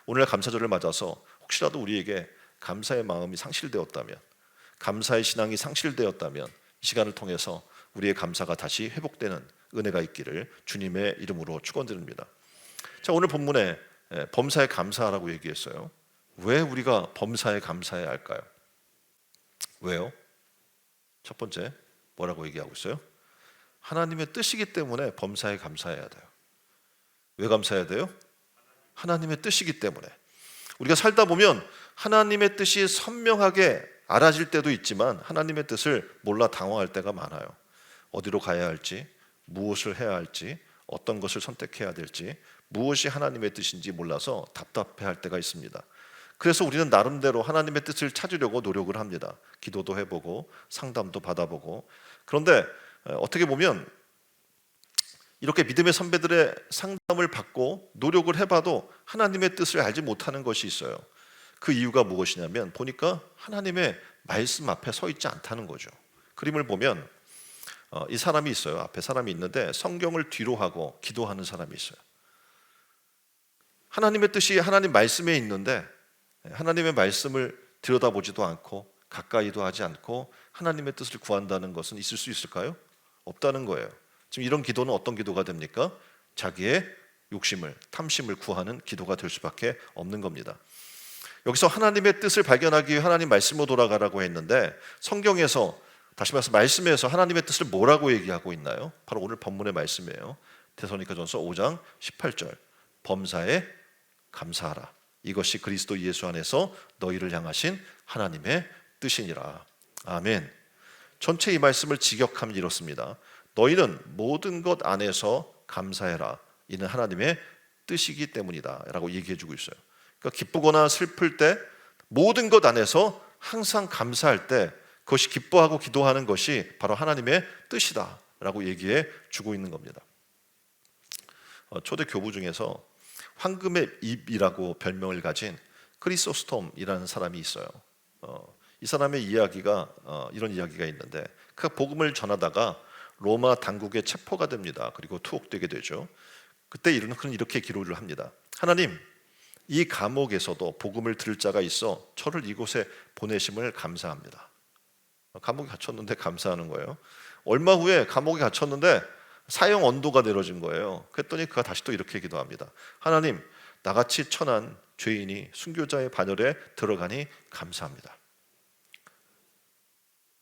오늘날 감사절을 맞아서 혹시라도 우리에게 감사의 마음이 상실되었다면, 감사의 신앙이 상실되었다면 이 시간을 통해서 우리의 감사가 다시 회복되는 은혜가 있기를 주님의 이름으로 축원드립니다. 자, 오늘 본문에 범사에 감사하라고 얘기했어요. 왜 우리가 범사에 감사해야 할까요? 왜요? 첫 번째, 뭐라고 얘기하고 있어요? 하나님의 뜻이기 때문에 범사에 감사해야 돼요. 왜 감사해야 돼요? 하나님의 뜻이기 때문에. 우리가 살다 보면 하나님의 뜻이 선명하게 알아질 때도 있지만 하나님의 뜻을 몰라 당황할 때가 많아요. 어디로 가야 할지, 무엇을 해야 할지, 어떤 것을 선택해야 될지, 무엇이 하나님의 뜻인지 몰라서 답답해할 때가 있습니다. 그래서 우리는 나름대로 하나님의 뜻을 찾으려고 노력을 합니다. 기도도 해보고 상담도 받아보고. 그런데 어떻게 보면 이렇게 믿음의 선배들의 상담을 받고 노력을 해봐도 하나님의 뜻을 알지 못하는 것이 있어요. 그 이유가 무엇이냐면 보니까 하나님의 말씀 앞에 서 있지 않다는 거죠. 그림을 보면 이 사람이 있어요. 앞에 사람이 있는데 성경을 뒤로 하고 기도하는 사람이 있어요. 하나님의 뜻이 하나님 말씀에 있는데 하나님의 말씀을 들여다보지도 않고 가까이도 하지 않고 하나님의 뜻을 구한다는 것은 있을 수 있을까요? 없다는 거예요. 지금 이런 기도는 어떤 기도가 됩니까? 자기의 욕심을, 탐심을 구하는 기도가 될 수밖에 없는 겁니다. 여기서 하나님의 뜻을 발견하기 위해 하나님 말씀으로 돌아가라고 했는데 성경에서, 다시 말해서 말씀에서 하나님의 뜻을 뭐라고 얘기하고 있나요? 바로 오늘 본문의 말씀이에요. 데살로니가전서 5장 18절, 범사에 감사하라. 이것이 그리스도 예수 안에서 너희를 향하신 하나님의 뜻이니라. 아멘. 전체 이 말씀을 직역하면 이렇습니다. 너희는 모든 것 안에서 감사해라. 이는 하나님의 뜻이기 때문이다 라고 얘기해주고 있어요. 그러니까 기쁘거나 슬플 때 모든 것 안에서 항상 감사할 때 그것이 기뻐하고 기도하는 것이 바로 하나님의 뜻이다 라고 얘기해 주고 있는 겁니다. 초대 교부 중에서 황금의 입이라고 별명을 가진 크리소스톰이라는 사람이 있어요. 이 사람의 이야기가 이런 이야기가 있는데 그 복음을 전하다가 로마 당국의 체포가 됩니다. 그리고 투옥되게 되죠. 그때 그는 이렇게 기록을 합니다. 하나님, 이 감옥에서도 복음을 들을 자가 있어 저를 이곳에 보내심을 감사합니다. 감옥에 갇혔는데 감사하는 거예요. 얼마 후에 감옥에 갇혔는데 사형 언도가 내려진 거예요. 그랬더니 그가 다시 또 이렇게 기도합니다. 하나님, 나같이 천한 죄인이 순교자의 반열에 들어가니 감사합니다.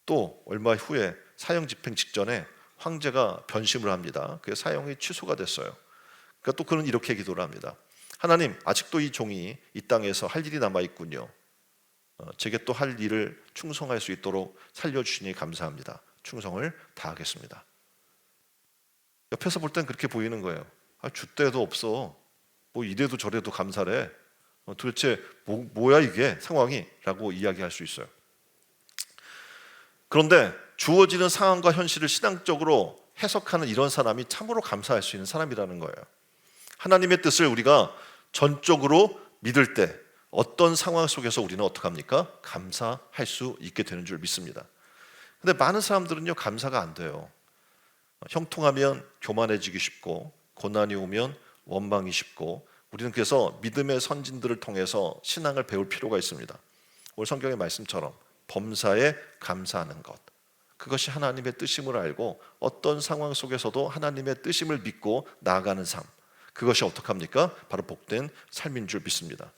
또 얼마 후에 사형 집행 직전에 황제가 변심을 합니다. 그 사형이 취소가 됐어요. 그러니까 또 그는 이렇게 기도를 합니다. 하나님, 아직도 이 종이 이 땅에서 할 일이 남아 있군요. 제게 또 할 일을 충성할 수 있도록 살려주시니 감사합니다. 충성을 다하겠습니다. 옆에서 볼 땐 그렇게 보이는 거예요. 줏대도 없어. 뭐 이래도 저래도 감사래. 도대체 뭐야 이게 상황이? 라고 이야기할 수 있어요. 그런데 주어지는 상황과 현실을 신앙적으로 해석하는 이런 사람이 참으로 감사할 수 있는 사람이라는 거예요. 하나님의 뜻을 우리가 전적으로 믿을 때 어떤 상황 속에서 우리는 어떻게 합니까? 감사할 수 있게 되는 줄 믿습니다. 근데 많은 사람들은요, 감사가 안 돼요. 형통하면 교만해지기 쉽고 고난이 오면 원망이 쉽고, 우리는 그래서 믿음의 선진들을 통해서 신앙을 배울 필요가 있습니다. 오늘 성경의 말씀처럼 범사에 감사하는 것, 그것이 하나님의 뜻임을 알고 어떤 상황 속에서도 하나님의 뜻임을 믿고 나아가는 삶, 그것이 어떻게 합니까? 바로 복된 삶인 줄 믿습니다.